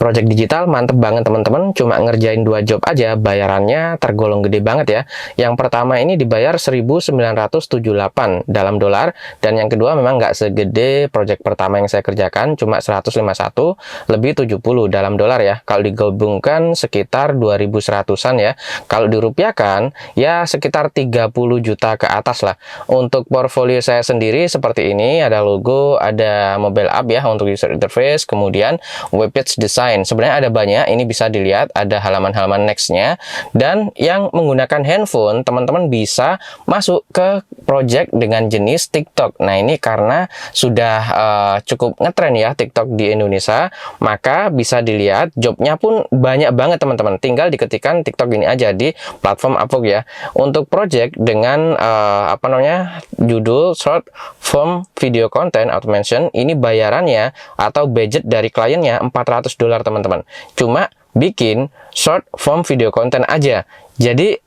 project digital mantep banget teman-teman, cuma ngerjain 2 job aja bayarannya tergolong gede banget ya. Yang pertama ini dibayar 1.978 dalam dolar, dan yang kedua memang nggak segede project pertama yang saya kerjakan, cuma 151 lebih 70 dalam dolar ya. Kalau digabungkan sekitar 2.100-an ya. Kalau dirupiahkan ya sekitar 30 juta ke atas lah. Untuk portfolio saya sendiri seperti ini, ada logo, ada mobile app ya untuk user interface, kemudian webpage design. Sebenarnya ada banyak, ini bisa dilihat ada halaman-halaman next-nya. Dan yang menggunakan handphone, teman-teman bisa masuk ke project dengan jenis TikTok. Nah ini karena sudah cukup ngetren ya TikTok di Indonesia, maka bisa dilihat jobnya pun banyak banget teman-teman. Tinggal diketikkan TikTok ini aja di platform Upwork ya. Untuk project dengan judul short form video content automation, ini bayarannya atau budget dari kliennya $400 teman-teman. Cuma bikin short form video content aja. Jadi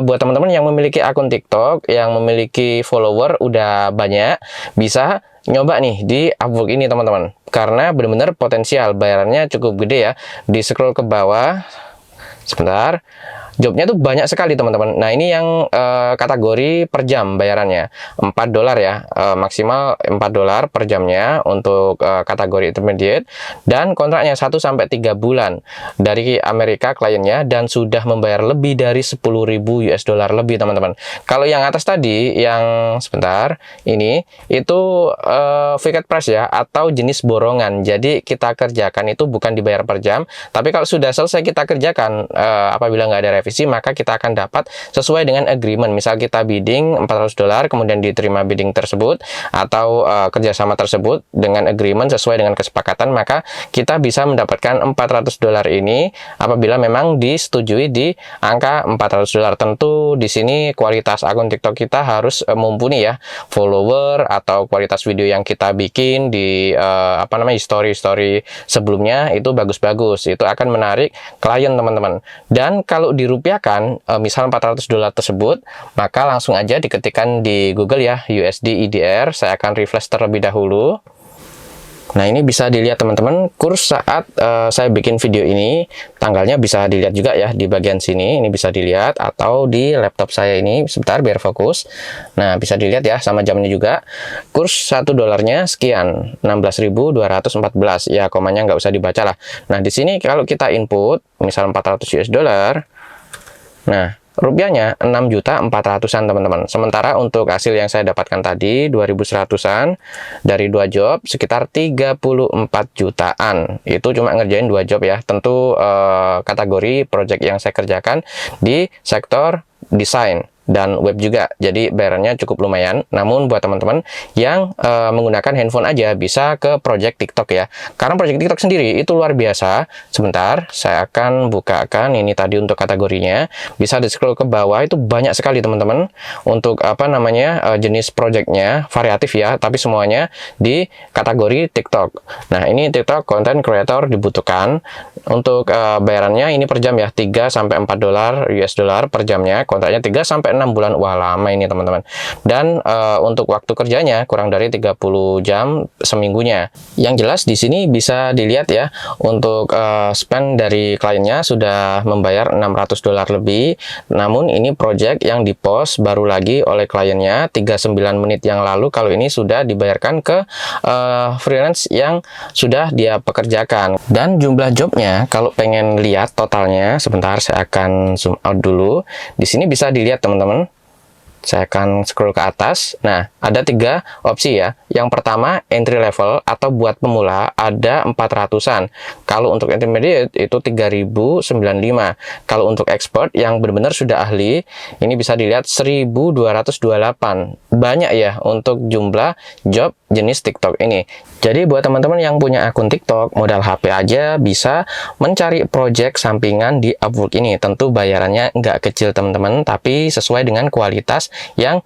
buat teman-teman yang memiliki akun TikTok, yang memiliki follower udah banyak, bisa nyoba nih di Upwork ini teman-teman. Karena benar-benar potensial, bayarannya cukup gede ya. Di scroll ke bawah, sebentar. Jobnya tuh banyak sekali teman-teman. Nah ini yang kategori per jam bayarannya $4 ya, maksimal $4 per jamnya untuk kategori intermediate, dan kontraknya 1-3 bulan dari Amerika kliennya, dan sudah membayar lebih dari 10.000 US dollar lebih teman-teman. Kalau yang atas tadi yang sebentar ini itu fixed price ya, atau jenis borongan. Jadi kita kerjakan itu bukan dibayar per jam, tapi kalau sudah selesai kita kerjakan apabila nggak ada revisi, maka kita akan dapat sesuai dengan agreement. Misal kita bidding $400, kemudian diterima bidding tersebut atau kerjasama tersebut dengan agreement sesuai dengan kesepakatan, maka kita bisa mendapatkan $400 ini apabila memang disetujui di angka $400. Tentu di sini kualitas akun TikTok kita harus mumpuni ya, follower atau kualitas video yang kita bikin di story sebelumnya itu bagus-bagus, itu akan menarik klien teman-teman. Dan kalau dirupiahkan misal $400 tersebut, maka langsung aja diketikkan di Google ya, USD IDR. Saya akan refresh terlebih dahulu. Nah ini bisa dilihat teman-teman, kurs saat saya bikin video ini, tanggalnya bisa dilihat juga ya di bagian sini, ini bisa dilihat, atau di laptop saya ini, sebentar biar fokus. Nah bisa dilihat ya, sama jamnya juga. Kurs $1 sekian, 16.214 ya, komanya nggak usah dibaca lah. Nah di sini kalau kita input misal 400 US dollar, nah rupiahnya 6.400-an teman-teman. Sementara untuk hasil yang saya dapatkan tadi 2.100-an dari 2 job sekitar 34 jutaan. Itu cuma ngerjain 2 job ya. Tentu kategori project yang saya kerjakan di sektor desain dan web juga, jadi bayarannya cukup lumayan. Namun buat teman-teman yang menggunakan handphone aja bisa ke project TikTok ya, karena project TikTok sendiri itu luar biasa. Sebentar, saya akan bukakan ini tadi untuk kategorinya, bisa di scroll ke bawah, itu banyak sekali teman-teman. Untuk jenis projectnya variatif ya, tapi semuanya di kategori TikTok. Nah ini TikTok content creator dibutuhkan. Untuk bayarannya ini per jam ya, $3-4 US dollar per jamnya, kontraknya 3-6 bulan. Wah lama ini teman-teman. Dan untuk waktu kerjanya kurang dari 30 jam seminggunya. Yang jelas di sini bisa dilihat ya, untuk spend dari kliennya sudah membayar $600 lebih. Namun ini project yang dipost baru lagi oleh kliennya 39 menit yang lalu. Kalau ini sudah dibayarkan ke freelance yang sudah dia pekerjakan. Dan jumlah jobnya, kalau pengen lihat totalnya, sebentar saya akan zoom out dulu. Di sini bisa dilihat teman-teman. Saya akan scroll ke atas. Nah, ada 3 opsi ya. Yang pertama, entry level atau buat pemula ada 400-an. Kalau untuk intermediate itu 3.095. Kalau untuk expert yang benar-benar sudah ahli, ini bisa dilihat 1.228. Banyak ya untuk jumlah job jenis TikTok ini. Jadi buat teman-teman yang punya akun TikTok, modal HP aja bisa mencari project sampingan di Upwork ini. Tentu bayarannya nggak kecil teman-teman, tapi sesuai dengan kualitas yang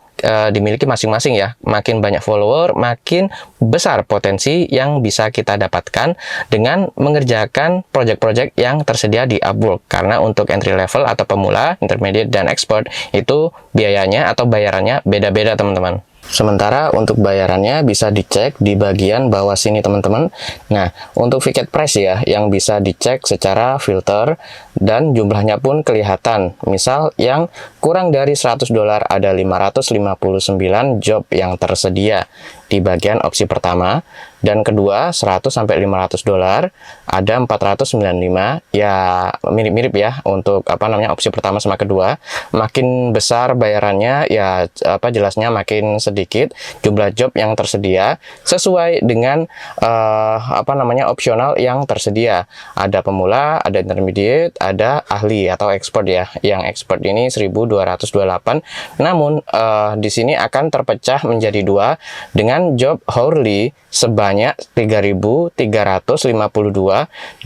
dimiliki masing-masing ya. Makin banyak follower, makin besar potensi yang bisa kita dapatkan dengan mengerjakan project-project yang tersedia di Upwork. Karena untuk entry level atau pemula, intermediate, dan expert itu biayanya atau bayarannya beda-beda teman-teman. Sementara untuk bayarannya bisa dicek di bagian bawah sini teman-teman. Nah, untuk ticket price ya yang bisa dicek secara filter dan jumlahnya pun kelihatan. Misal yang kurang dari $100 ada 559 job yang tersedia di bagian opsi pertama, dan kedua 100 sampai $500 ada 495. Ya mirip-mirip ya untuk opsi pertama sama kedua. Makin besar bayarannya ya jelasnya makin sedikit jumlah job yang tersedia sesuai dengan opsional yang tersedia. Ada pemula, ada intermediate, ada ahli atau expert ya. Yang expert ini 1228. Namun di sini akan terpecah menjadi dua dengan job hourly sebanyak 3.352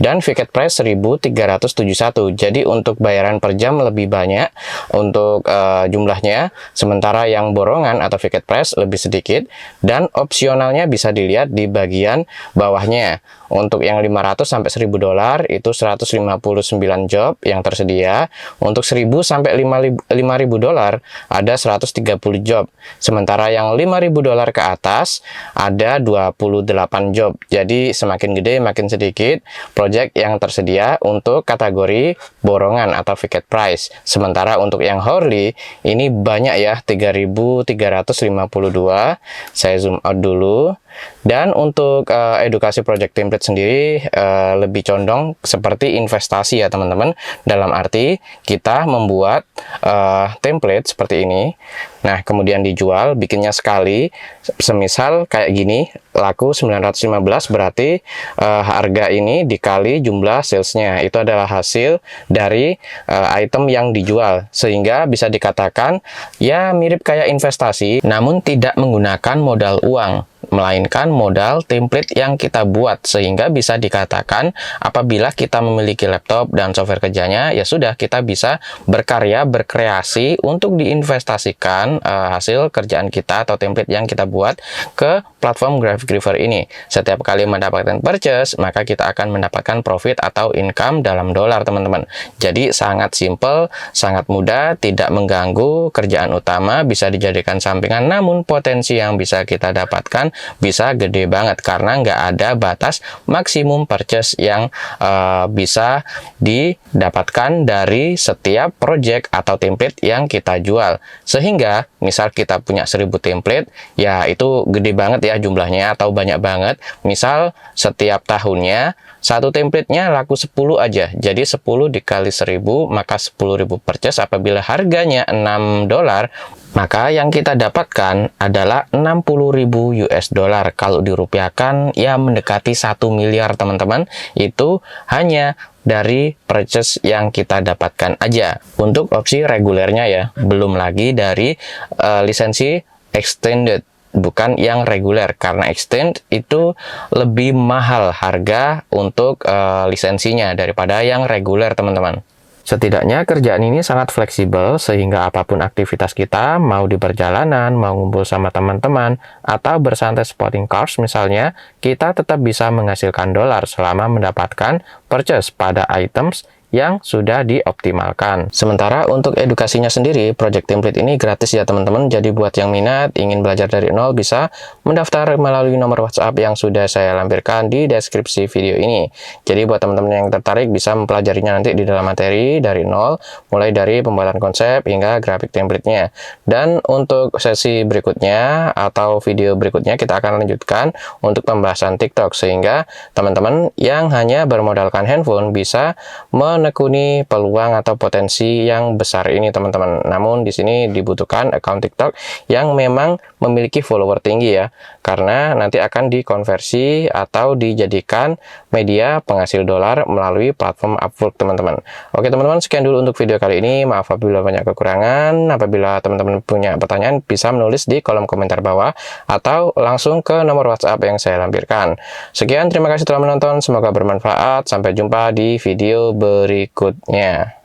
dan ticket price 1.371. Jadi untuk bayaran per jam lebih banyak untuk jumlahnya, sementara yang borongan atau ticket price lebih sedikit, dan opsionalnya bisa dilihat di bagian bawahnya. Untuk yang 500 sampai $1.000 itu 159 job yang tersedia. Untuk 1.000 sampai $5.000 ada 130 job. Sementara yang $5.000 ke atas ada 28 job. Jadi semakin gede makin sedikit project yang tersedia untuk kategori borongan atau ticket price. Sementara untuk yang hourly ini banyak ya, 3.352. Saya zoom out dulu. Dan untuk edukasi project template sendiri lebih condong seperti investasi ya teman-teman. Dalam arti kita membuat template seperti ini. Nah, kemudian dijual, bikinnya sekali. Semisal kayak gini, laku 915, berarti harga ini dikali jumlah salesnya. Itu adalah hasil dari item yang dijual. Sehingga bisa dikatakan ya mirip kayak investasi, namun tidak menggunakan modal uang, melainkan modal template yang kita buat. Sehingga bisa dikatakan apabila kita memiliki laptop dan software kerjanya, ya sudah kita bisa berkarya, berkreasi untuk diinvestasikan hasil kerjaan kita atau template yang kita buat ke platform Graphic River ini. Setiap kali mendapatkan purchase, maka kita akan mendapatkan profit atau income dalam dolar teman-teman. Jadi sangat simple, sangat mudah, tidak mengganggu kerjaan utama, bisa dijadikan sampingan, namun potensi yang bisa kita dapatkan bisa gede banget karena nggak ada batas maksimum purchase yang bisa didapatkan dari setiap project atau template yang kita jual. Sehingga misal kita punya 1.000 template, ya itu gede banget ya jumlahnya atau banyak banget. Misal setiap tahunnya satu template-nya laku 10 aja. Jadi 10 dikali 1.000 maka 10.000 purchase. Apabila harganya $6, maka yang kita dapatkan adalah 60.000 US dollar. Kalau dirupiahkan ya mendekati 1 miliar teman-teman. Itu hanya dari purchase yang kita dapatkan aja untuk opsi regulernya ya, belum lagi dari lisensi extended, bukan yang reguler, karena extend itu lebih mahal harga untuk lisensinya daripada yang reguler teman-teman. Setidaknya kerjaan ini sangat fleksibel sehingga apapun aktivitas kita, mau di perjalanan, mau ngumpul sama teman-teman, atau bersantai spotting cars misalnya, kita tetap bisa menghasilkan dolar selama mendapatkan purchase pada items yang sudah dioptimalkan. Sementara untuk edukasinya sendiri, project template ini gratis ya teman-teman. Jadi buat yang minat, ingin belajar dari nol, bisa mendaftar melalui nomor WhatsApp yang sudah saya lampirkan di deskripsi video ini. Jadi buat teman-teman yang tertarik bisa mempelajarinya nanti di dalam materi dari nol, mulai dari pembuatan konsep hingga grafik template-nya. Dan untuk sesi berikutnya atau video berikutnya kita akan lanjutkan untuk pembahasan TikTok, sehingga teman-teman yang hanya bermodalkan handphone bisa menekuni peluang atau potensi yang besar ini teman-teman. Namun di sini dibutuhkan account TikTok yang memang memiliki follower tinggi ya, karena nanti akan dikonversi atau dijadikan media penghasil dolar melalui platform Upwork teman-teman. Oke teman-teman, sekian dulu untuk video kali ini. Maaf apabila banyak kekurangan. Apabila teman-teman punya pertanyaan bisa menulis di kolom komentar bawah atau langsung ke nomor WhatsApp yang saya lampirkan. Sekian, terima kasih telah menonton, semoga bermanfaat. Sampai jumpa di video berikutnya.